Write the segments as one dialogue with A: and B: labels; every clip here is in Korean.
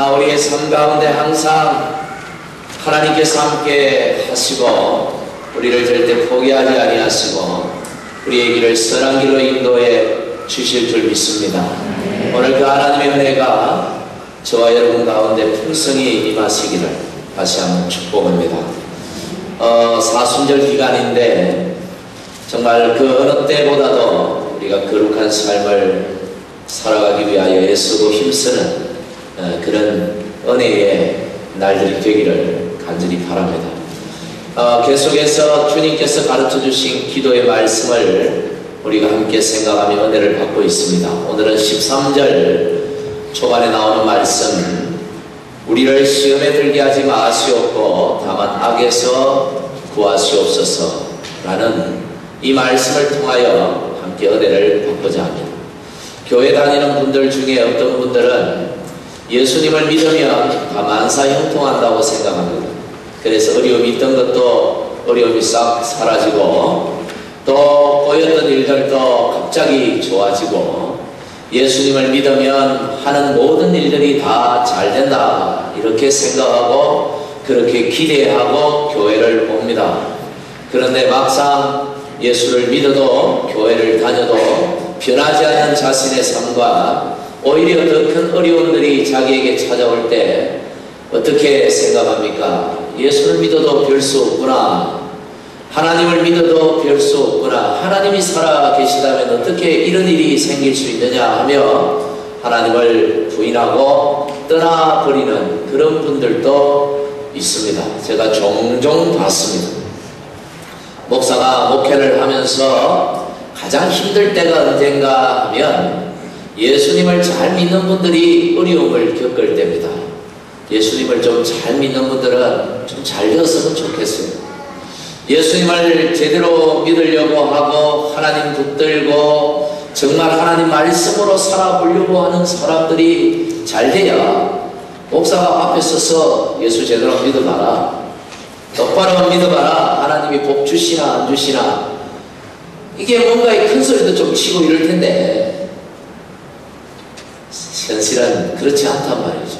A: 우리의 삶 가운데 항상 하나님께서 함께 하시고 우리를 절대 포기하지 아니하시고 우리의 길을 선한 길로 인도해 주실 줄 믿습니다. 오늘 그 하나님의 은혜가 저와 여러분 가운데 풍성히 임하시기를 다시 한번 축복합니다. 사순절 기간인데 정말 그 어느 때보다도 우리가 거룩한 삶을 살아가기 위하여 애쓰고 힘쓰는 그런 은혜의 날들이 되기를 간절히 바랍니다. 계속해서 주님께서 가르쳐 주신 기도의 말씀을 우리가 함께 생각하며 은혜를 받고 있습니다. 오늘은 13절 초반에 나오는 말씀, 우리를 시험에 들게 하지 마시옵고 다만 악에서 구하시옵소서 라는 이 말씀을 통하여 함께 은혜를 받고자 합니다. 교회 다니는 분들 중에 어떤 분들은 예수님을 믿으면 다 만사 형통한다고 생각합니다. 그래서 어려움이 있던 것도 어려움이 싹 사라지고 또 꼬였던 일들도 갑자기 좋아지고 예수님을 믿으면 하는 모든 일들이 다 잘 된다 이렇게 생각하고 그렇게 기대하고 교회를 옵니다. 그런데 막상 예수를 믿어도 교회를 다녀도 변하지 않는 자신의 삶과 오히려 더 큰 어려움들이 자기에게 찾아올 때 어떻게 생각합니까? 예수를 믿어도 별 수 없구나. 하나님을 믿어도 별 수 없구나. 하나님이 살아 계시다면 어떻게 이런 일이 생길 수 있느냐 하며 하나님을 부인하고 떠나버리는 그런 분들도 있습니다. 제가 종종 봤습니다. 목사가 목회를 하면서 가장 힘들 때가 언젠가 하면 예수님을 잘 믿는 분들이 어려움을 겪을 때입니다. 예수님을 좀 잘 믿는 분들은 좀 잘 되었으면 좋겠어요. 예수님을 제대로 믿으려고 하고 하나님 붙들고 정말 하나님 말씀으로 살아보려고 하는 사람들이 잘 돼야 목사가 앞에 서서 예수 제대로 믿어봐라, 똑바로 믿어봐라, 하나님이 복 주시나 안 주시나, 이게 뭔가 큰 소리도 좀 치고 이럴 텐데 현실은 그렇지 않단 말이죠.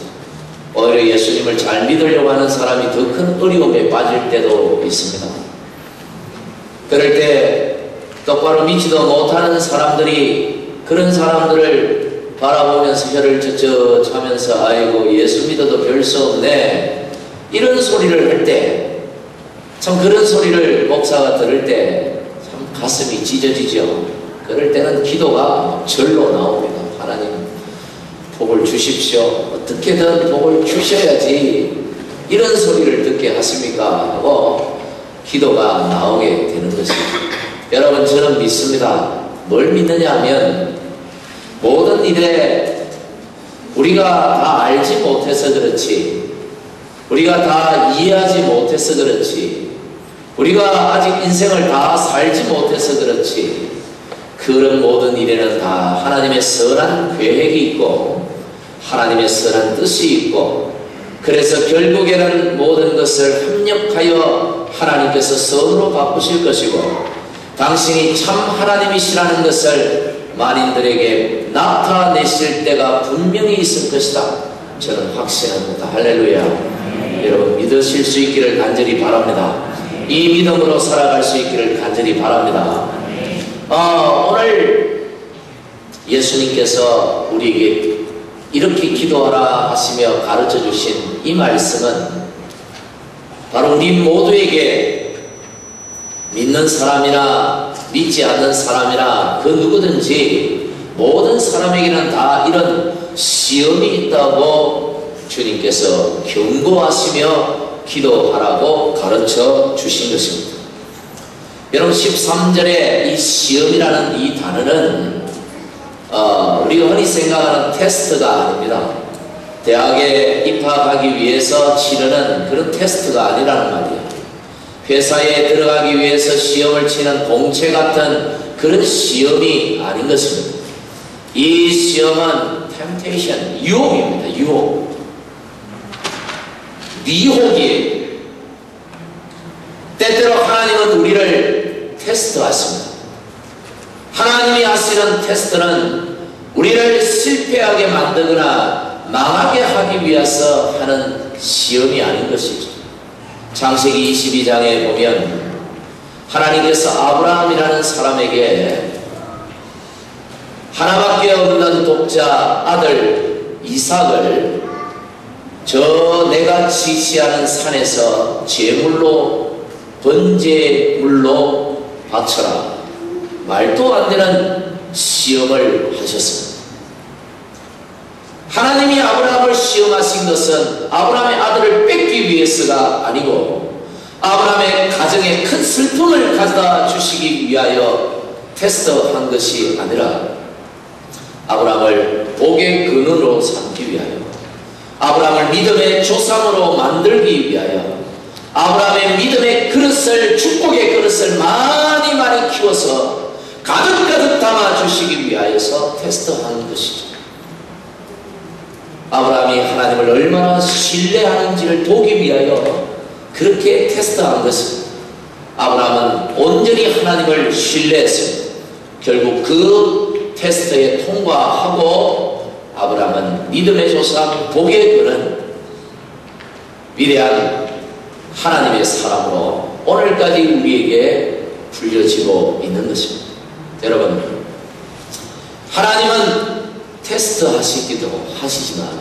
A: 오히려 예수님을 잘 믿으려고 하는 사람이 더 큰 어려움에 빠질 때도 있습니다. 그럴 때 똑바로 믿지도 못하는 사람들이 그런 사람들을 바라보면서 혀를 쩌쩌하면서 아이고 예수 믿어도 별 수 없네 이런 소리를 할 때, 참 그런 소리를 목사가 들을 때 참 가슴이 찢어지죠. 그럴 때는 기도가 절로 나옵니다. 하나님 복을 주십시오. 어떻게든 복을 주셔야지 이런 소리를 듣게 하십니까? 하고 기도가 나오게 되는 것입니다. 여러분, 저는 믿습니다. 뭘 믿느냐 하면 모든 일에 우리가 다 알지 못해서 그렇지, 우리가 다 이해하지 못해서 그렇지, 우리가 아직 인생을 다 살지 못해서 그렇지, 그런 모든 일에는 다 하나님의 선한 계획이 있고 하나님의 선한 뜻이 있고, 그래서 결국에는 모든 것을 합력하여 하나님께서 선으로 바꾸실 것이고 당신이 참 하나님이시라는 것을 만인들에게 나타내실 때가 분명히 있을 것이다. 저는 확신합니다. 할렐루야. 여러분 믿으실 수 있기를 간절히 바랍니다. 이 믿음으로 살아갈 수 있기를 간절히 바랍니다. 오늘 예수님께서 우리에게 이렇게 기도하라 하시며 가르쳐 주신 이 말씀은 바로 우리 모두에게 믿는 사람이나 믿지 않는 사람이나 그 누구든지 모든 사람에게는 다 이런 시험이 있다고 주님께서 경고하시며 기도하라고 가르쳐 주신 것입니다. 여러분 13절에 이 시험이라는 이 단어는 우리가 흔히 생각하는 테스트가 아닙니다. 대학에 입학하기 위해서 치르는 그런 테스트가 아니라는 말이에요. 회사에 들어가기 위해서 시험을 치는 공채 같은 그런 시험이 아닌 것입니다. 이 시험은 temptation, 유혹입니다. 유혹. 미혹이에요. 때때로 하나님은 우리를 테스트하십니다. 하나님이 하시는 테스트는 우리를 실패하게 만들거나 망하게 하기 위해서 하는 시험이 아닌 것이죠. 창세기 22장에 보면 하나님께서 아브라함이라는 사람에게 하나밖에 없는 독자 아들 이삭을 저 내가 지시하는 산에서 제물로 번제물로 바쳐라, 말도 안 되는 시험을 하셨습니다. 하나님이 아브라함을 시험하신 것은 아브라함의 아들을 뺏기 위해서가 아니고 아브라함의 가정에 큰 슬픔을 가져다 주시기 위하여 테스트한 것이 아니라 아브라함을 복의 근원으로 삼기 위하여, 아브라함을 믿음의 조상으로 만들기 위하여, 아브라함의 믿음의 그릇을, 축복의 그릇을 많이 많이 키워서 가득가득 담아주시기 위하여서 테스트하는 것이죠. 아브라함이 하나님을 얼마나 신뢰하는지를 보기 위하여 그렇게 테스트한 것입니다. 아브라함은 온전히 하나님을 신뢰했습니다. 결국 그 테스트에 통과하고 아브라함은 믿음의 조상, 복의 근원, 위대한 하나님의 사람으로 오늘까지 우리에게 불려지고 있는 것입니다. 여러분, 하나님은 테스트 하시기도 하시지만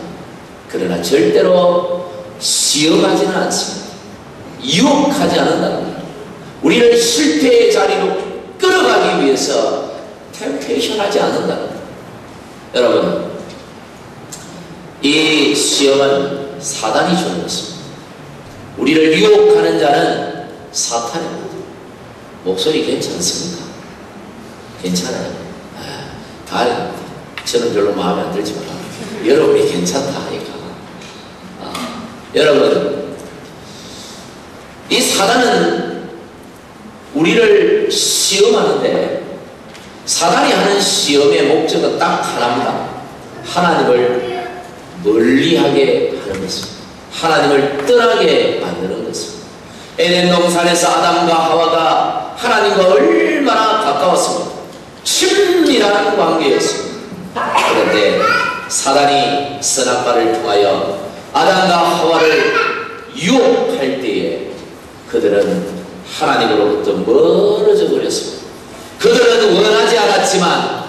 A: 그러나 절대로 시험하지는 않습니다. 유혹하지 않는다는 것, 우리를 실패의 자리로 끌어가기 위해서 템테이션 하지 않는다는 것. 여러분, 이 시험은 사단이 주는 것입니다. 우리를 유혹하는 자는 사탄입니다. 목소리 괜찮습니까? 괜찮아요. 다행입니다. 저는 별로 마음에 안 들지만 여러분이 괜찮다 하니까. 여러분, 이 사단은 우리를 시험하는데 사단이 하는 시험의 목적은 딱 하나입니다. 하나님을 멀리하게 하는 것입니다. 하나님을 떠나게 만드는 것입니다. 에덴 동산에서 아담과 하와가 하나님과 얼마나 가까웠습니까? 친밀한 관계였습니다. 그런데 사단이 선악과를 통하여 아담과 하와를 유혹할 때에 그들은 하나님으로부터 멀어져 버렸습니다. 그들은 원하지 않았지만,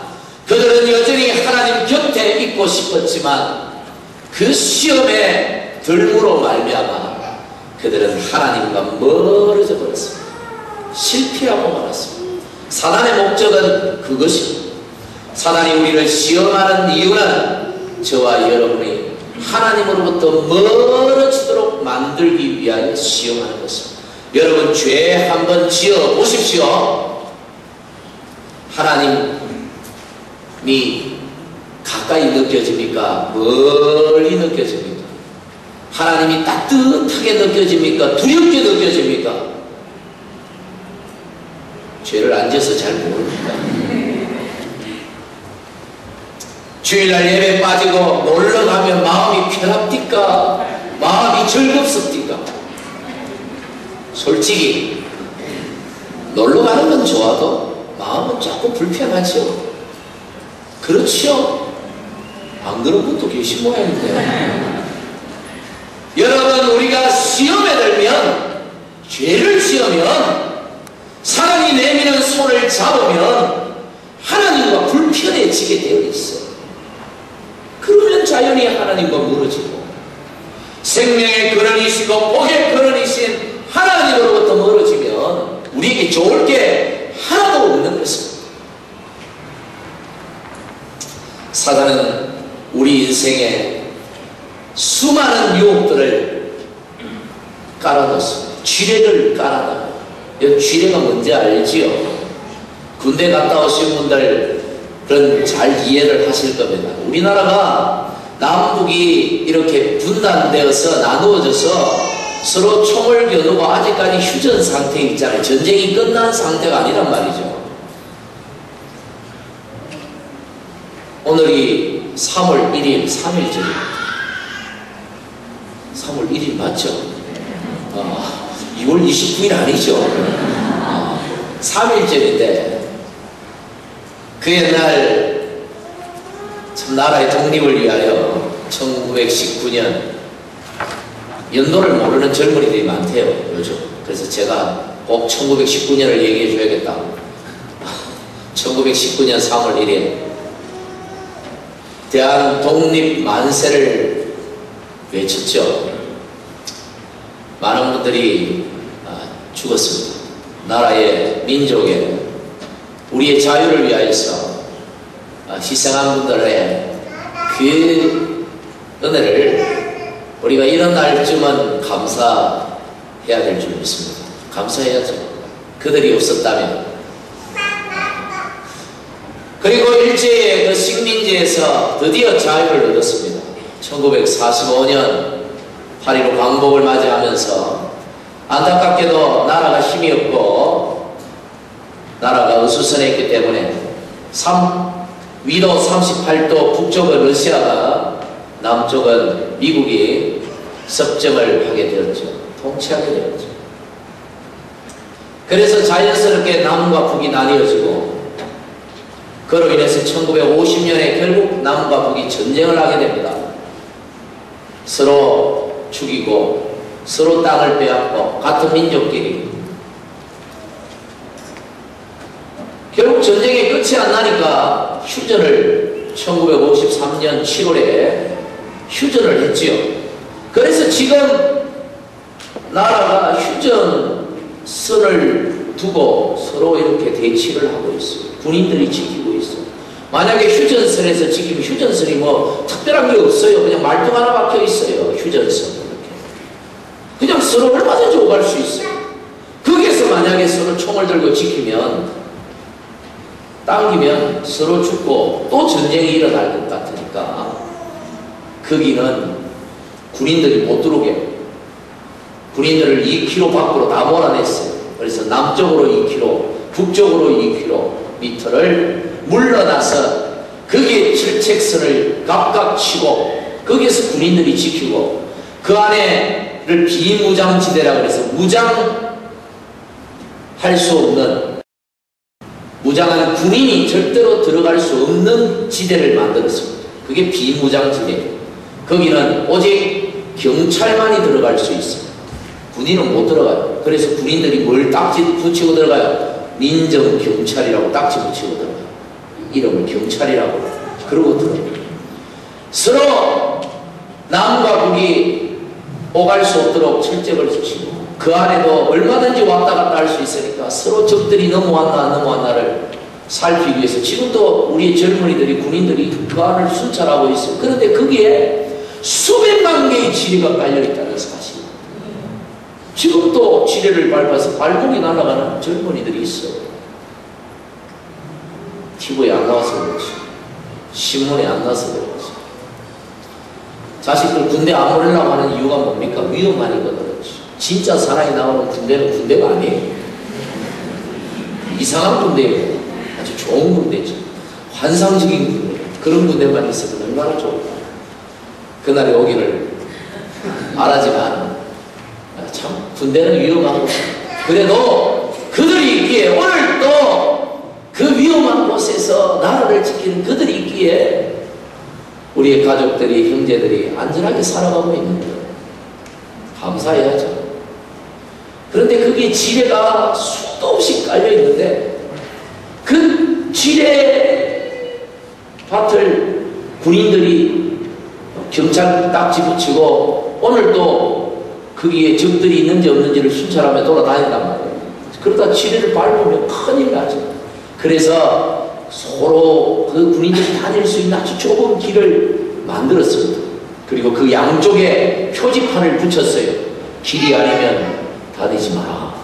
A: 그들은 여전히 하나님 곁에 있고 싶었지만 그 시험에 들므로 말미암아 그들은 하나님과 멀어져 버렸습니다. 실패하고 말았습니다. 사단의 목적은 그것입니다. 사단이 우리를 시험하는 이유는 저와 여러분이 하나님으로부터 멀어지도록 만들기 위하여 시험하는 것입니다. 여러분, 죄 한번 지어 보십시오. 하나님이 가까이 느껴집니까? 멀리 느껴집니까? 하나님이 따뜻하게 느껴집니까? 두렵게 느껴집니까? 죄를 안 지어서 잘 모릅니다. 주일날 예배 빠지고 놀러 가면 마음이 편합니까? 마음이 즐겁습니까? 솔직히 놀러 가는 건 좋아도 마음은 자꾸 불편하죠. 그렇죠? 안 그런 분도 계신 모양인데. 여러분, 우리가 시험에 들면, 죄를 지으면, 사랑이 내미는 손을 잡으면 하나님과 불편해지게 되어 있어요. 그러면 자연히 하나님과 멀어지고, 생명의 근원이시고 복의 근원이신 하나님으로부터 멀어지면 우리에게 좋을 게 하나도 없는 것입니다. 사단은 우리 인생에 수많은 유혹들을 깔아놓습니다. 쥐레를 깔아놔요. 쥐레가 뭔지 알지요? 군대 갔다 오신 분들 그런 잘 이해를 하실 겁니다. 우리나라가 남북이 이렇게 분단되어서 나누어져서 서로 총을 겨누고 아직까지 휴전 상태에 있잖아요. 전쟁이 끝난 상태가 아니란 말이죠. 오늘이 3월 1일 3일절입니다. 3월 1일 맞죠? 2월 29일 아니죠? 3일절인데 그 옛날 참 나라의 독립을 위하여 1919년 연도를 모르는 젊은이들이 많대요, 요즘. 그래서 제가 꼭 1919년을 얘기해 줘야겠다. 1919년 3월 1일 대한 독립 만세를 외쳤죠. 많은 분들이 죽었습니다. 나라의, 민족의, 우리의 자유를 위하여서 희생한 분들의 그 은혜를 우리가 이런 날쯤은 감사해야 될 줄 믿습니다. 감사해야죠. 그들이 없었다면. 그리고 일제의 그 식민지에서 드디어 자유를 얻었습니다. 1945년 8.15 광복을 맞이하면서 안타깝게도 나라가 힘이 없고 나라가 어수선했기 때문에 위도 38도 북쪽은 러시아가, 남쪽은 미국이 접점을 하게 되었죠. 통치하게 되었죠. 그래서 자연스럽게 남과 북이 나뉘어지고, 그로 인해서 1950년에 결국 남과 북이 전쟁을 하게 됩니다. 서로 죽이고 서로 땅을 빼앗고, 같은 민족끼리. 결국 전쟁이 끝이 안 나니까 휴전을 1953년 7월에 휴전을 했지요. 그래서 지금 나라가 휴전선을 두고 서로 이렇게 대치를 하고 있어요. 군인들이 지키고 있어요. 만약에 휴전선에서 지키면 휴전선이 뭐 특별한 게 없어요. 그냥 말뚝 하나 박혀 있어요. 휴전선. 이렇게. 그냥 서로 얼마든지 오갈 수 있어요. 거기에서 만약에 서로 총을 들고 지키면, 당기면 서로 죽고 또 전쟁이 일어날 것 같으니까 거기는 군인들이 못 들어오게 군인들을 2km 밖으로 다 몰아냈어요. 그래서 남쪽으로 2km, 북쪽으로 2km를 물러나서 거기에 철책선을 각각 치고 거기에서 군인들이 지키고, 그 안에를 비무장지대라고 해서 무장할 수 없는, 무장한 군인이 절대로 들어갈 수 없는 지대를 만들었습니다. 그게 비무장지대. 거기는 오직 경찰만이 들어갈 수 있어요. 군인은 못 들어가요. 그래서 군인들이 뭘 딱지 붙이고 들어가요? 민정경찰이라고 딱지 붙이고 들어가요. 이름을 경찰이라고. 그러고 들어가요. 서로 남과 북이 오갈 수 없도록 철책을 치고, 그 안에도 얼마든지 왔다 갔다 할 수 있으니까 서로 적들이 넘어왔나 안 넘어왔나를 살피기 위해서 지금도 우리의 젊은이들이, 군인들이 그 안을 순찰하고 있어요. 그런데 거기에 수백만 개의 지뢰가 깔려있다는 사실. 지금도 지뢰를 밟아서 발목이 날아가는 젊은이들이 있어요. TV에 안 나와서 그렇지, 신문에 안 나와서 그렇지. 자식들 군대 안 보내려고 하는 이유가 뭡니까? 위험하니까 그렇지. 진짜 사람이 나오는 군대는 군대가 아니에요. 이상한 군대예요. 아주 좋은 군대죠. 환상적인 군대. 그런 군대만 있으면 얼마나 좋을까. 그날이 오기를 바라지만 참 군대는 위험하고, 그래도 그들이 있기에, 오늘 또 그 위험한 곳에서 나라를 지키는 그들이 있기에 우리의 가족들이, 형제들이 안전하게 살아가고 있는 거예요. 감사해야죠. 그런데 그게 지뢰가 수도 없이 깔려 있는데, 그 지뢰 밭을 군인들이 경찰 딱지 붙이고 오늘도 거기에 적들이 있는지 없는지를 순찰하며 돌아다닌단 말이에요. 그러다 지뢰를 밟으면 큰일 나죠. 그래서 서로 그 군인들이 다닐 수 있는 아주 좁은 길을 만들었습니다. 그리고 그 양쪽에 표지판을 붙였어요. 길이 아니면 다니지 마라.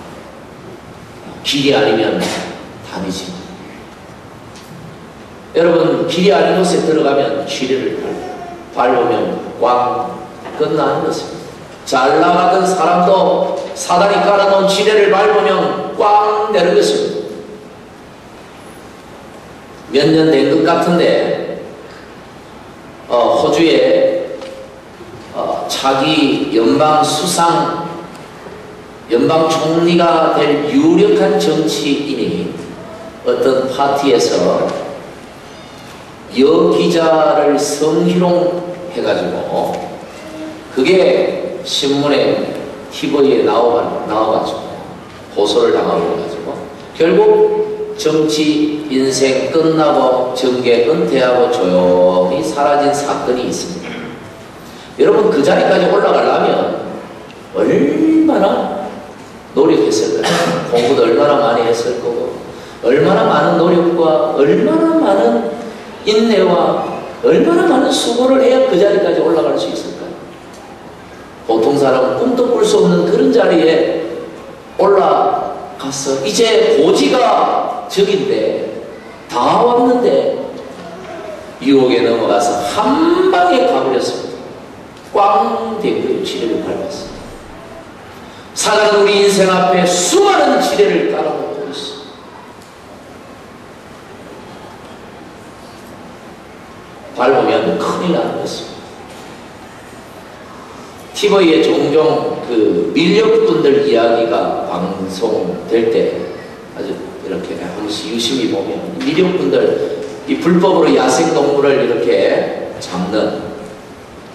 A: 길이 아니면 다니지 마라. 여러분, 길이 아닌 곳에 들어가면 지뢰를 밟으면 꽝 끝나는 것입니다. 잘 나가던 사람도 사단이 깔아놓은 지뢰를 밟으면 꽝 내는 것입니다. 몇 년 된 것 같은데 호주에 차기 연방 총리가 될 유력한 정치인이 어떤 파티에서 여기자를 성희롱 해가지고 그게 신문에 TV에 나와가지고 고소를 당하고 해가지고 결국 정치 인생 끝나고 정계 은퇴하고 조용히 사라진 사건이 있습니다. 여러분 그 자리까지 올라가려면 얼마나 노력했을까요? 공부도 얼마나 많이 했을 거고 얼마나 많은 노력과 얼마나 많은 인내와 얼마나 많은 수고를 해야 그 자리까지 올라갈 수 있을까요? 보통 사람은 꿈도 꿀 수 없는 그런 자리에 올라가서 이제 고지가 저긴데 다 왔는데 유혹에 넘어가서 한 방에 가버렸습니다. 꽝 된 거예요. 지뢰를 밟았어요. 사단은 우리 인생 앞에 수많은 지뢰를 깔아놓고 있어. 밟으면 큰일 나는 것입니다. TV에 종종 그 밀렵꾼들 이야기가 방송될 때 아주 이렇게 한 번씩 유심히 보면 밀렵꾼들, 이 불법으로 야생동물을 이렇게 잡는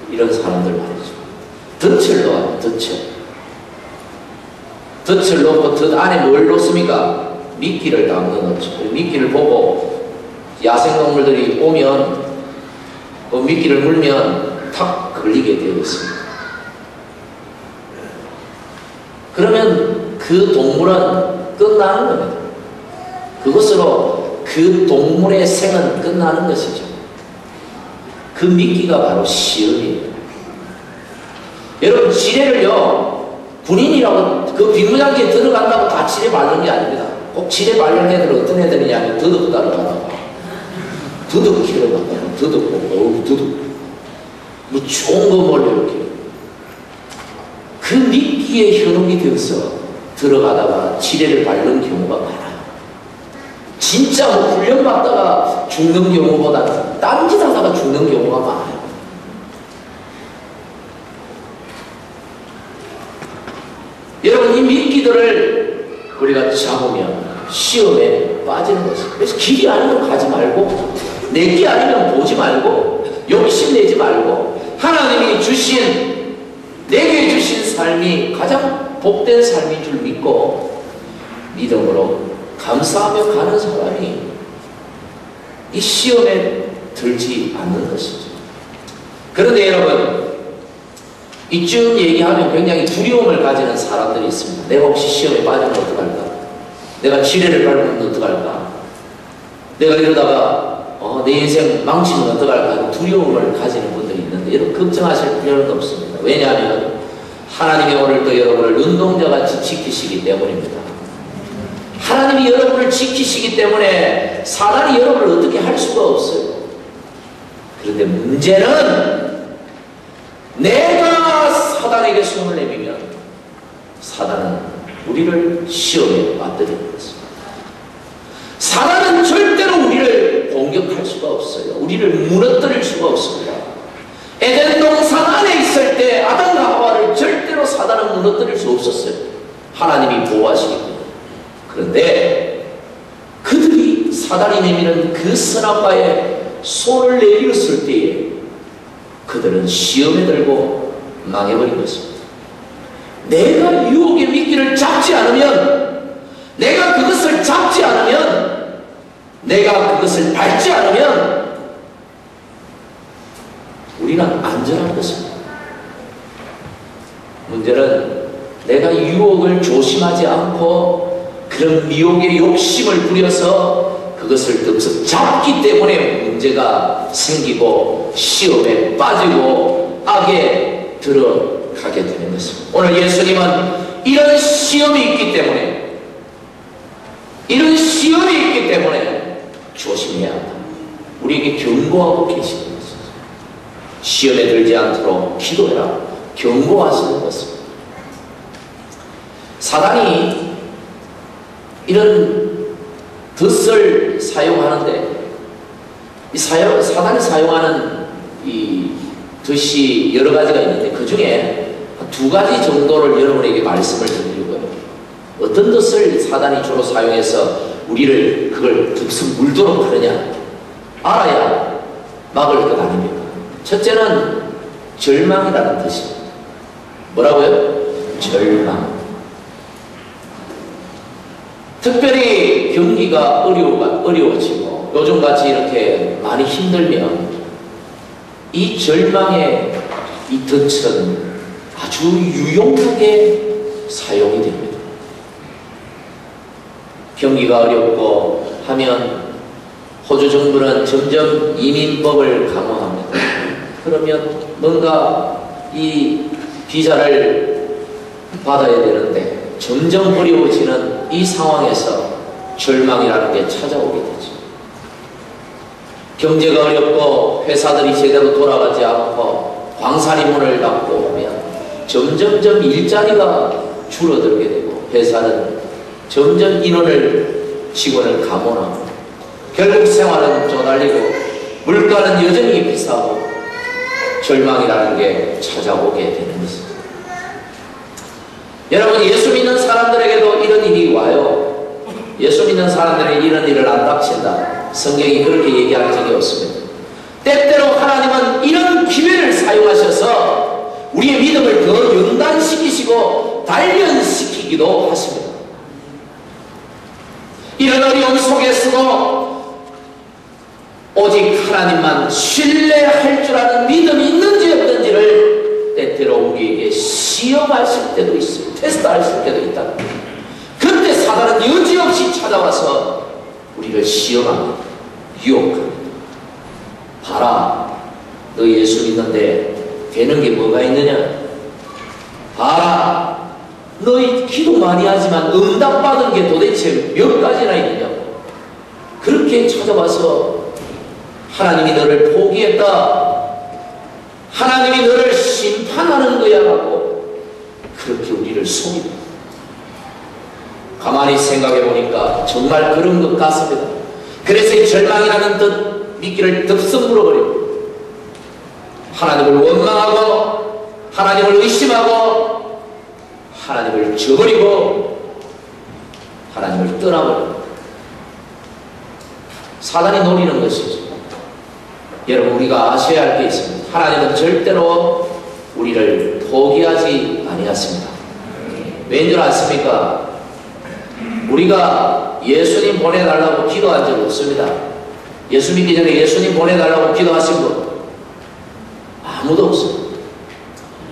A: 이런 사람들 말이죠. 덫을 놓아요. 덫을 놓고 덫 안에 뭘 놓습니까? 미끼를 담궈놓죠. 미끼를 보고 야생동물들이 오면 그 미끼를 물면 탁 걸리게 되어 있습니다. 그러면 그 동물은 끝나는 겁니다. 그것으로 그 동물의 생은 끝나는 것이죠. 그 미끼가 바로 시험이에요. 여러분 지뢰를요, 군인이라고 그 비무장지에 들어간다고 다 지뢰 바르는 게 아닙니다. 꼭 지뢰 바르는 애들은 어떤 애들이냐면 더덕 따라가다가 더덕 키러 가다가 더덕 보고 더덕 뭐 좋은 거 몰래 이렇게 그 미끼에 현혹이 되어서 들어가다가 지뢰를 밟는 경우가 많아요. 진짜 뭐 훈련받다가 죽는 경우보다는 딴짓하다가 죽는 경우가 많아요. 여러분 이 미끼들을 우리가 잡으면 시험에 빠지는 것입니다. 그래서 길이 아니면 가지 말고 내기 아니면 보지 말고 욕심내지 말고 하나님이 주신 내게 주신 삶이 가장 복된 삶인 줄 믿고 믿음으로 감사하며 가는 사람이 이 시험에 들지 않는 것이죠. 그런데 여러분 이쯤 얘기하면 굉장히 두려움을 가지는 사람들이 있습니다. 내가 혹시 시험에 빠지면 어떡할까? 내가 지뢰를 밟으면 어떡할까? 내가 이러다가 내 인생 망치면 어떡할까? 두려움을 가지는 분들이 있는데 여러분 걱정하실 필요는 없습니다. 왜냐하면 하나님이 오늘도 여러분을 눈동자같이 지키시기 때문입니다. 하나님이 여러분을 지키시기 때문에 사단이 여러분을 어떻게 할 수가 없어요. 그런데 문제는 내가 사단에게 손을 내밀면 사단은 우리를 시험에 빠뜨리는 것입니다. 사단은 절대로 우리를 공격할 수가 없어요. 우리를 무너뜨릴 수가 없습니다. 에덴 동산 안에 있을 때 아담과 하와를 절대로 사단은 무너뜨릴 수 없었어요. 하나님이 보호하시기 때문에. 그런데 그들이 사단이 내미는 그 선악과에 손을 내밀었을 때에 그들은 시험에 들고 망해버린 것입니다. 내가 유혹의 미끼를 잡지 않으면, 내가 그것을 잡지 않으면, 내가 그것을 밟지 않으면 우리는 안전한 것입니다. 문제는 내가 유혹을 조심하지 않고 그런 미혹의 욕심을 부려서 그것을 득석 잡기 때문에 문제가 생기고 시험에 빠지고 악에 들어가게 되는 것입니다. 오늘 예수님은 이런 시험이 있기 때문에 조심해야 한다. 우리에게 경고하고 계시는 것입니다. 시험에 들지 않도록 기도해라. 경고하시는 것입니다. 사단이 이런 덫을 사용하는데 사단이 사용하는 이 덫이 여러 가지가 있는데 그 중에 두 가지 정도를 여러분에게 말씀을 드리려고요. 어떤 덫을 사단이 주로 사용해서 우리를 그걸 득석 물도록 하느냐 알아야 막을 것 아닙니까? 첫째는 절망이라는 뜻입니다. 뭐라고요? 절망. 특별히 경기가 어려워지고 요즘같이 이렇게 많이 힘들면 이 절망의 이 덫은 아주 유용하게 사용이 됩니다. 경기가 어렵고 하면 호주 정부는 점점 이민법을 강화합니다. 그러면 뭔가 이 비자를 받아야 되는데 점점 어려워지는 이 상황에서 절망이라는 게 찾아오게 되죠. 경제가 어렵고 회사들이 제대로 돌아가지 않고 광산이 문을 닫고 하면 점점점 일자리가 줄어들게 되고 회사는 점점 직원을 감원하고 결국 생활은 쪼달리고 물가는 여전히 비싸고 절망이라는 게 찾아오게 되는 것입니다. 여러분, 예수 믿는 사람들에게도 이런 일이 와요. 예수 믿는 사람들에게 이런 일을 안 닥친다. 성경이 그렇게 얘기한 적이 없습니다. 때때로 하나님은 이런 기회를 사용하셔서 우리의 믿음을 더 연단시키시고 단련시키기도 하십니다. 이런 어려움 속에서도 오직 하나님만 신뢰할 줄 아는 믿음이 있는지 없는지를 때때로 우리에게 시험하실 때도 있어요. 테스트하실 때도 있다. 그때 사단은 여지없이 찾아와서 우리를 시험합니다. 유혹합니다. 봐라, 너 예수 믿는데 되는 게 뭐가 있느냐? 봐라, 너 기도 많이 하지만 응답받은 게 도대체 몇 가지나 있느냐고. 그렇게 찾아와서 하나님이 너를 포기했다, 하나님이 너를 심판하는 거야 하고 그렇게 우리를 속입니다. 가만히 생각해 보니까 정말 그런 것 같습니다. 그래서 이 절망이라는 뜻 미끼를 덥석 물어버립니다. 하나님을 원망하고 하나님을 의심하고 하나님을 저버리고 하나님을 떠나버립니다. 사단이 노리는 것이죠. 여러분, 우리가 아셔야 할 게 있습니다. 하나님은 절대로 우리를 포기하지 아니하십니다. 왜인 줄 아십니까? 우리가 예수님 보내달라고 기도한 적 없습니다. 예수 믿기 전에 예수님 보내달라고 기도하신 분 아무도 없습니다.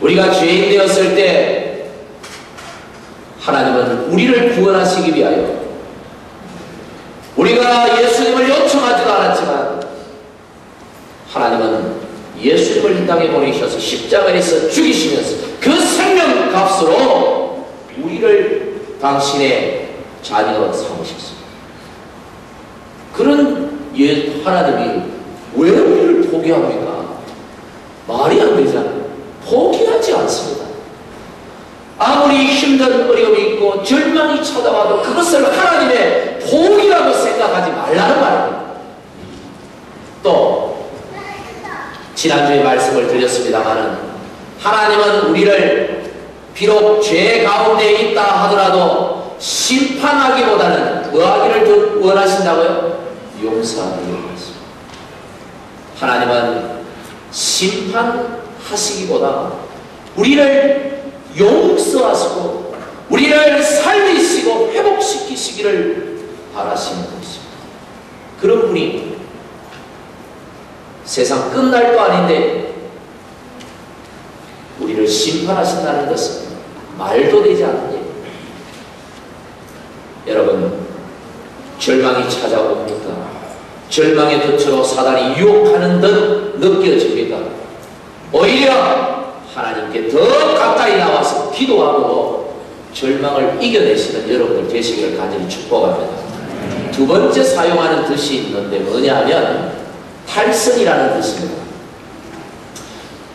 A: 우리가 죄인 되었을 때 하나님은 우리를 구원하시기 위하여 우리가 예수님을 요청하지도 않았지만 하나님은 예수님을 이 땅에 보내셔서 십자가에서 죽이시면서 그 생명값으로 우리를 당신의 자녀 삼으셨습니다. 그런 하나님이 왜 우리를 포기합니까? 말이 안 되잖아요. 포기하지 않습니다. 아무리 힘든 어려움이 있고 절망이 찾아와도 그것을 하나님의 포기라고 생각하지 말라는 말입니다. 또 지난주에 말씀을 드렸습니다마는 하나님은 우리를 비록 죄 가운데 있다 하더라도 심판하기보다는 뭐 하기를 더 원하신다고요? 용서하기를 원하십니다. 하나님은 심판하시기보다 우리를 용서하시고 우리를 살리시고 회복시키시기를 바라시는 것입니다. 그런 분이 세상 끝날도 아닌데 우리를 심판하신다는 것은 말도 되지 않는 일. 여러분, 절망이 찾아옵니까? 절망의 덫으로 사단이 유혹하는 듯 느껴집니까? 오히려 하나님께 더 가까이 나와서 기도하고 절망을 이겨내시는 여러분들 되시기를 간절히 축복합니다. 두 번째 사용하는 뜻이 있는데 뭐냐면 탈선이라는 뜻입니다.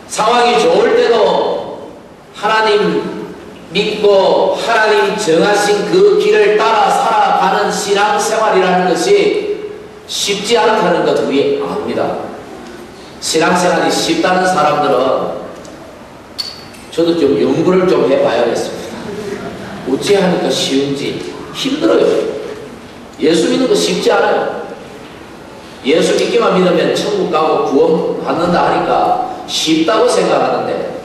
A: 상황이 좋을 때도 하나님 믿고 하나님 정하신 그 길을 따라 살아가는 신앙생활이라는 것이 쉽지 않다는 것 우리 압니다. 신앙생활이 쉽다는 사람들은 저도 좀 연구를 좀 해봐야겠습니다. 어찌 하니까 쉬운지. 힘들어요. 예수 믿는 거 쉽지 않아요. 예수 믿기만 믿으면 천국 가고 구원 받는다 하니까 쉽다고 생각하는데,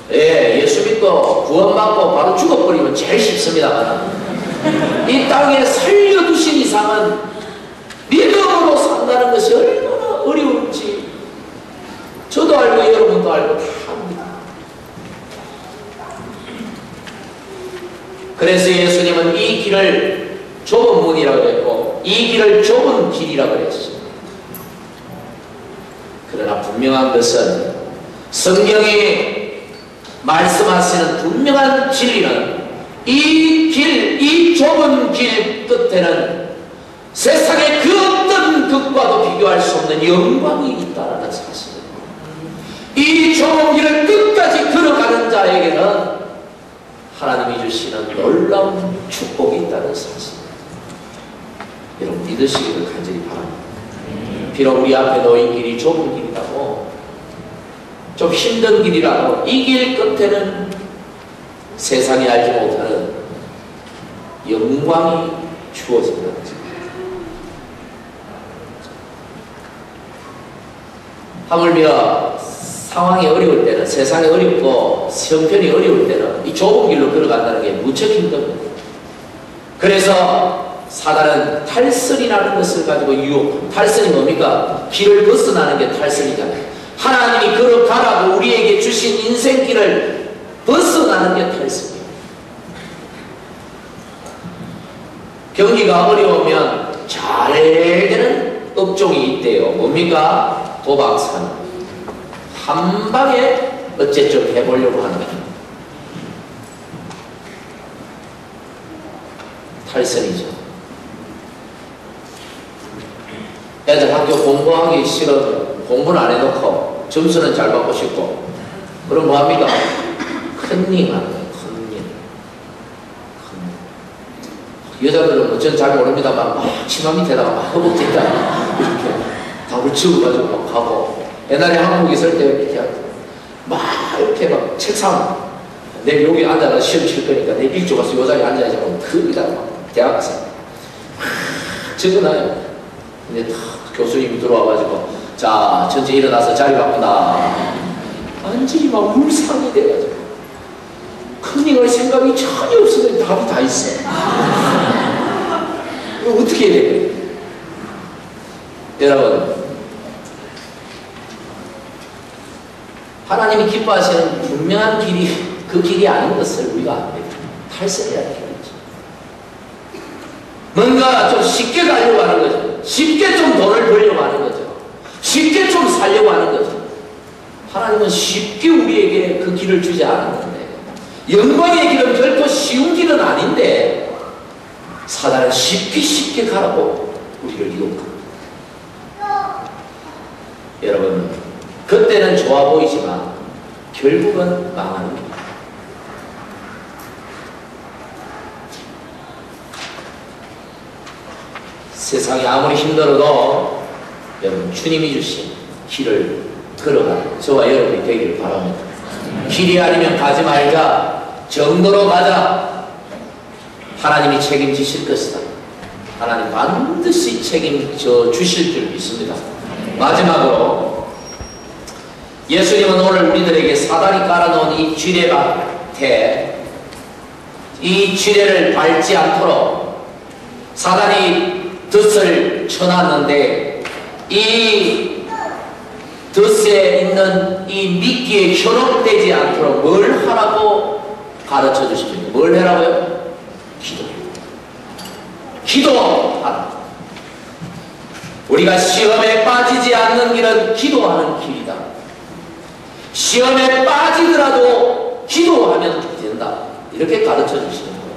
A: 예수 믿고 구원 받고 바로 죽어버리면 제일 쉽습니다만, 이 땅에 살려두신 이상은 믿음으로 산다는 것이 얼마나 어려운지 저도 알고 여러분도 알고 다 합니다. 그래서 예수님은 이 길을 좁은 문이라고 했고 이 길을 좁은 길이라고 했습니다. 그러나 분명한 것은 성경이 말씀하시는 분명한 진리는 이 길, 이 좁은 길 끝에는 세상의 그 어떤 것과도 비교할 수 없는 영광이 있다는 사실입니다. 이 좁은 길을 끝까지 걸어가는 자에게는 하나님이 주시는 놀라운 축복이 있다는 사실입니다. 여러분 믿으시기를 간절히 바랍니다. 비록 우리 앞에 놓인 길이 좁은 길이라고, 좀 힘든 길이라고, 이 길 끝에는 세상이 알지 못하는 영광이 주어진다는 것입니다. 하물며 상황이 어려울 때는, 세상이 어렵고 형편이 어려울 때는 이 좁은 길로 걸어간다는 게 무척 힘듭니다. 그래서 사단은 탈선이라는 것을 가지고 유혹합니다. 탈선이 뭡니까? 길을 벗어나는 게 탈선이잖아요. 하나님이 걸어가라고 우리에게 주신 인생길을 벗어나는 게 탈선이에요. 경기가 어려우면 잘 되는 업종이 있대요. 뭡니까? 도박산. 한 방에 어쨌든 해보려고 하는 거예요. 탈선이죠. 애들 학교 공부하기 싫어도 공부는 안 해놓고 점수는 잘 받고 싶고, 그럼 뭐합니까? 컨닝 하는 거예요. 컨닝. 여자들은 전 잘 모릅니다만 막 치마 밑에다가 막 허벅지에다 이렇게 답을 지어가지고 막 가고, 옛날에 한국 있을 때 이렇게 막 이렇게 막 책상, 내일 여기 앉아서 시험 칠 거니까 내일 일찍 와서 요 자리에 앉아야지 하고 거기다 막 대학생 막 적어놔요. 근데 다 교수님이 들어와가지고 자 전체 일어나서 자리 바꾸나, 완전히 막 울상이 돼가지고 컨닝할 생각이 전혀 없어서 답이 다 있어. 이거 어떻게 해야 돼요? 여러분, 하나님이 기뻐하시는 분명한 길이 그 길이 아닌 것을 우리가 압니다. 탈선이라는 길이죠. 뭔가 좀 쉽게 가려고 하는 거죠. 쉽게 좀 돈을 벌려고 하는 거죠. 쉽게 좀 살려고 하는 거죠. 하나님은 쉽게 우리에게 그 길을 주지 않았는데, 영광의 길은 결코 쉬운 길은 아닌데 사단은 쉽게 가라고 우리를 유혹합니다. 여러분, 그때는 좋아 보이지만 결국은 망하는 거예요. 세상이 아무리 힘들어도 여러분 주님이 주신 길을 걸어가는 저와 여러분이 되기를 바랍니다. 길이 아니면 가지 말자, 정도로 가자. 하나님이 책임지실 것이다. 하나님 반드시 책임져 주실 줄 믿습니다. 마지막으로 예수님은 오늘 우리들에게 사단이 깔아놓은 이 쥐레밭에 이 쥐레를 밟지 않도록 사단이 덫을 쳐놨는데, 이 덫에 있는 이 미끼에 현혹되지 않도록 뭘 하라고 가르쳐 주십니까? 뭘 하라고요? 기도하라. 우리가 시험에 빠지지 않는 길은 기도하는 길이다. 시험에 빠지더라도 기도하면 된다. 이렇게 가르쳐 주시는 거예요.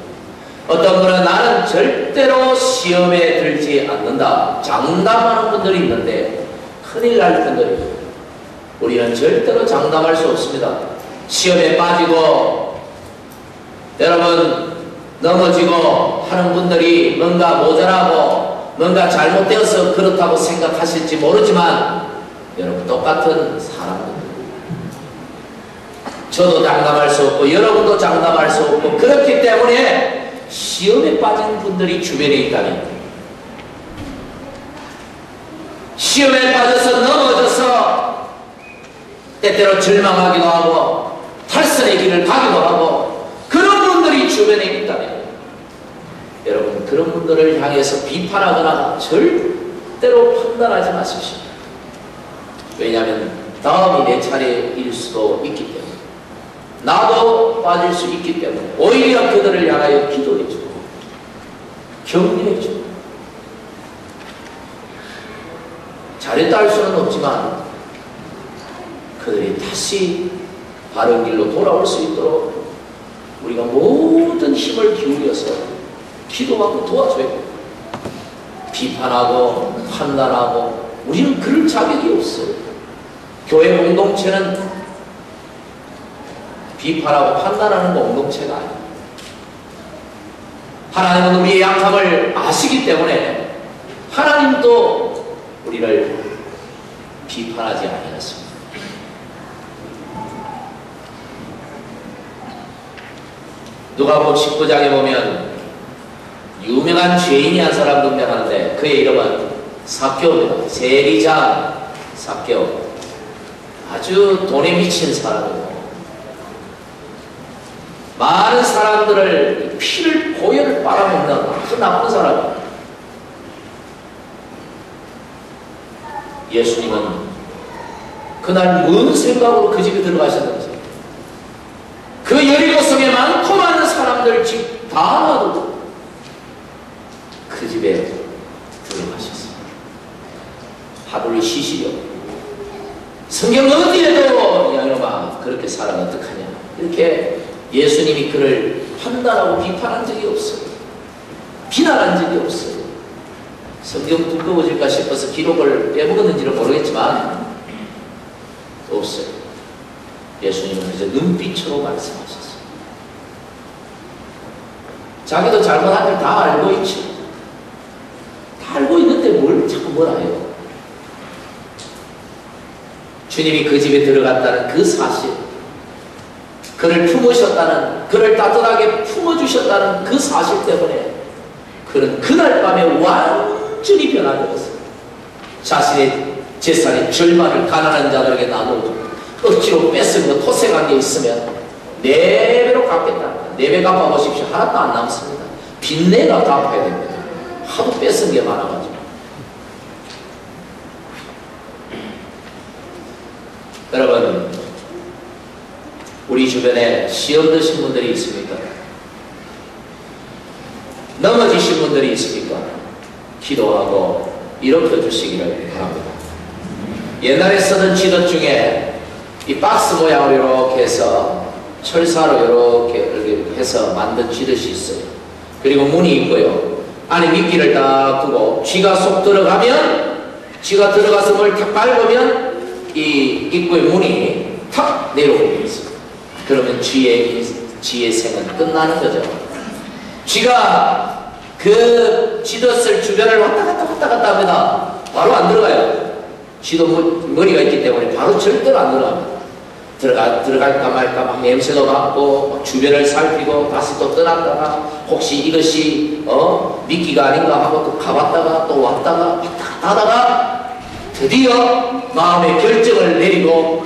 A: 어떤 분은 나는 절대로 시험에 들지 않는다, 장담하는 분들이 있는데 큰일 날 분들이에요. 우리는 절대로 장담할 수 없습니다. 시험에 빠지고 여러분 넘어지고 하는 분들이 뭔가 모자라고 뭔가 잘못되어서 그렇다고 생각하실지 모르지만, 여러분 똑같은 사람들, 저도 장담할 수 없고 여러분도 장담할 수 없고, 그렇기 때문에 시험에 빠진 분들이 주변에 있다면 시험에 빠져서 넘어져서 때때로 절망하기도 하고 탈선의 길을 가기도 하고 그런 분들이 주변에 있다면 여러분 그런 분들을 향해서 비판하거나 절대로 판단하지 마십시오. 왜냐하면 다음이 내 차례일 수도 있기 때문에 나도 빠질 수 있기 때문에 오히려 그들을 향하여 기도해주고 격려해주고 잘했다 할 수는 없지만 그들이 다시 바른 길로 돌아올 수 있도록 우리가 모든 힘을 기울여서 기도하고 도와줘야 돼요. 비판하고 판단하고 우리는 그럴 자격이 없어요. 교회 공동체는 비판하고 판단하는 공동체가 아니에요. 하나님은 우리의 약함을 아시기 때문에 하나님도 우리를 비판하지 아니하십니다. 누가복음 19장에 보면 유명한 죄인이 한 사람 등장하는데 그의 이름은 삭개오입니다. 세리장 삭개오. 아주 돈에 미친 사람이고 많은 사람들을 피를 고열을 빨아먹는 아주 나쁜 사람입니다. 예수님은 그날 뭔 생각으로 그 집에 들어가셨는지 그 여리고성에 많고 많은 사람들 집 다 놔두고 그 집에 들어가셨습니다. 하루를 쉬시려. 성경 어디에도 야 이놈아 그렇게 살아면 어떡하냐 이렇게 예수님이 그를 판단하고 비판한 적이 없어요. 비난한 적이 없어요. 성경 두꺼워질까 싶어서 기록을 빼먹었는지는 모르겠지만 없어요. 예수님은 그저 눈빛으로 말씀하셨어요. 자기도 잘못한 걸 다 알고 있죠. 다 알고 있는데 뭘 자꾸 뭐라 해요. 주님이 그 집에 들어갔다는 그 사실, 그를 품으셨다는, 그를 따뜻하게 품어주셨다는 그 사실 때문에 그는 그날 밤에 완전히 변화되었어요. 자신의 재산의 절반을 가난한 자들에게 나누어주고 억지로 뺏으면 토색한 게 있으면 4배로 갚겠다. 4배 갚아보십시오. 하나도 안 남습니다. 빚내가 갚아야 됩니다. 하도 뺏은 게 많아가지고. 여러분, 우리 주변에 시험 드신 분들이 있습니까? 넘어지신 분들이 있습니까? 기도하고 일으켜 주시기를 바랍니다. 옛날에 쓰던 지도 중에 이 박스 모양으로 이렇게 해서 철사로 이렇게 해서 만든 지도시 있어요. 그리고 문이 있고요. 안에 미끼를 딱 두고 쥐가 쏙 들어가면, 쥐가 들어가서 뭘 탁 밟으면 이 입구의 문이 탁 내려오게 있어요. 그러면 쥐의 생은 끝나는 거죠. 쥐가 그 지도쓸 주변을 왔다 갔다 합니다. 바로 안 들어가요. 쥐도 머리가 있기 때문에 바로 절대로 안 들어갑니다. 들어갈까 말까 막 냄새도 맡고 주변을 살피고 다시 또 떠났다가 혹시 이것이 미끼가 아닌가 하고 또 가봤다가 또 왔다가 왔다 갔다 하다가 드디어 마음의 결정을 내리고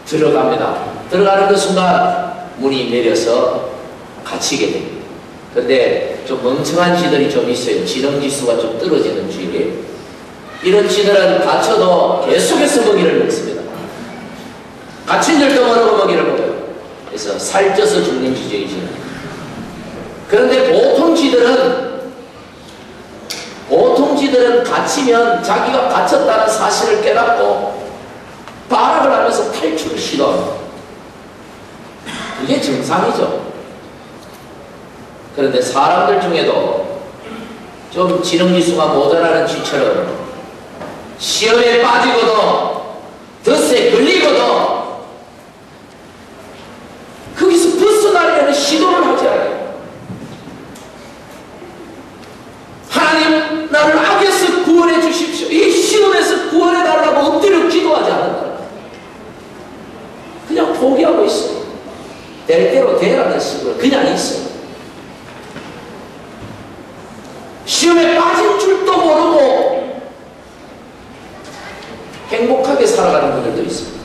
A: 들어갑니다. 들어가는 그 순간 문이 내려서 갇히게 됩니다. 근데 좀 멍청한 쥐들이 좀 있어요. 지능지수가 좀 떨어지는 쥐예요. 이런 쥐들은 갇혀도 계속해서 먹이를 먹습니다. 갇힌 줄도 모르고 먹이를 먹어요. 그래서 살쪄서 죽는 쥐죠, 이 쥐는. 그런데 보통 쥐들은 갇히면 자기가 갇혔다는 사실을 깨닫고 발악을 하면서 탈출을 시도합니다. 그게 정상이죠. 그런데 사람들 중에도 좀 지능지수가 모자라는 쥐처럼 시험에 빠지고도 덫에 걸리고도 거기서 벗어나려는 시도를 하지 않아요. 하나님 나를 악에서 구원해 주십시오. 이 시험에서 구원해 달라고 엎드려 기도하지 않는다. 그냥 포기하고 있어요. 될 대로 되라는 식으로 그냥 있어요. 시험에 빠진 줄도 모르고 행복하게 살아가는 분들도 있습니다.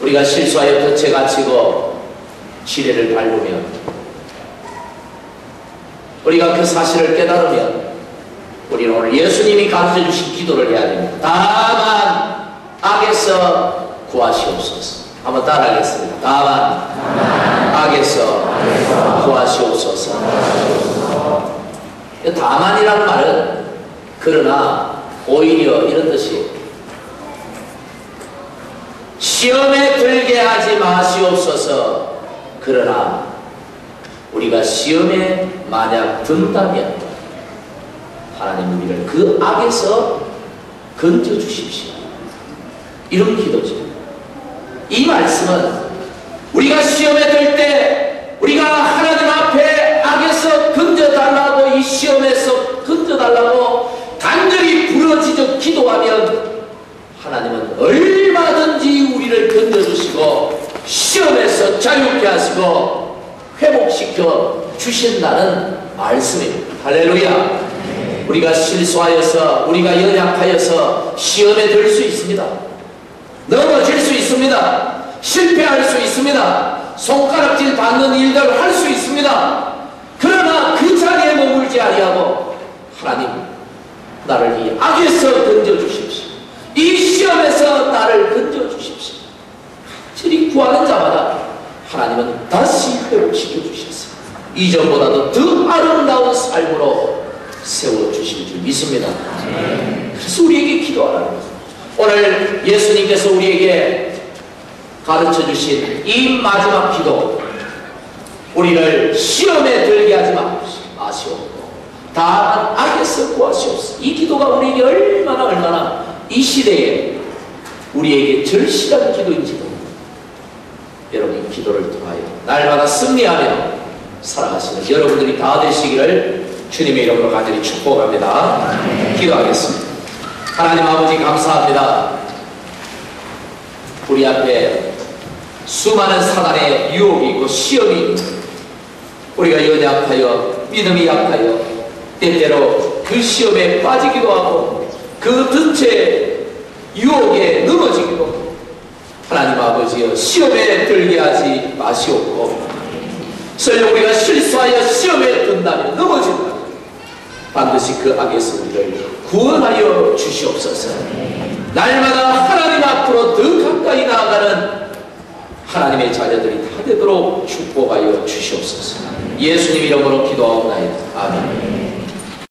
A: 우리가 실수하여 덫에 갇히고 지뢰를 밟으면, 우리가 그 사실을 깨달으면 우리는 오늘 예수님이 가르쳐 주신 기도를 해야 됩니다. 다만 악에서 구하시옵소서. 한번 따라하겠습니다. 다만 악에서 구하시옵소서. 다만이라는 말은 그러나 오히려 이런 뜻이에요. 시험에 들게 하지 마시옵소서. 그러나 우리가 시험에 만약 든다면 하나님 우리를 그 악에서 건져주십시오. 이런 기도죠. 이 말씀은 우리가 시험에 들 때 우리가 하나님 앞에 악에서 건져달라고, 이 시험에서 건져달라고 간절히 부르짖어 기도하면 하나님은 얼마든지 우리를 건져주시고 시험에서 자유케 하시고 회복시켜 주신다는 말씀입니다. 할렐루야. 우리가 실수하여서, 우리가 연약하여서 시험에 들 수 있습니다. 넘어질 수 있습니다. 실패할 수 있습니다. 손가락질 받는 일들을 할 수 있습니다. 그러나 그 자리에 머물지 아니하고 하나님, 나를 이 악에서 건져주십시오. 이 시험에서 나를 건져주십시오. 저리 구하는 자마다 하나님은 다시 회복시켜 주셨습니다. 이전보다도 더 아름다운 삶으로 세워주실 줄 믿습니다. 그래서 우리에게 기도하라는 거죠. 오늘 예수님께서 우리에게 가르쳐 주신 이 마지막 기도, 우리를 시험에 들게 하지 마시옵고 다만 악에서 구하시옵소서. 이 기도가 우리에게 얼마나 이 시대에 우리에게 절실한 기도인지도 여러분 이 기도를 통하여 날마다 승리하며 살아가시는 여러분들이 다 되시기를 주님의 이름으로 간절히 축복합니다. 기도하겠습니다. 하나님 아버지 감사합니다. 우리 앞에 수많은 사단의 유혹이 있고 시험이 있고 우리가 연약하여 믿음이 약하여 때때로 그 시험에 빠지기도 하고 그 덫의 유혹에 넘어지기도, 하나님 아버지여 시험에 들게 하지 마시옵고 설령 우리가 실수하여 시험에 든다면 넘어진다면 반드시 그 악에서 우리를 구원하여 주시옵소서. 날마다 하나님 앞으로 더 가까이 나아가는 하나님의 자녀들이 다 되도록 축복하여 주시옵소서. 예수님 이름으로 기도하옵나이다. 아멘.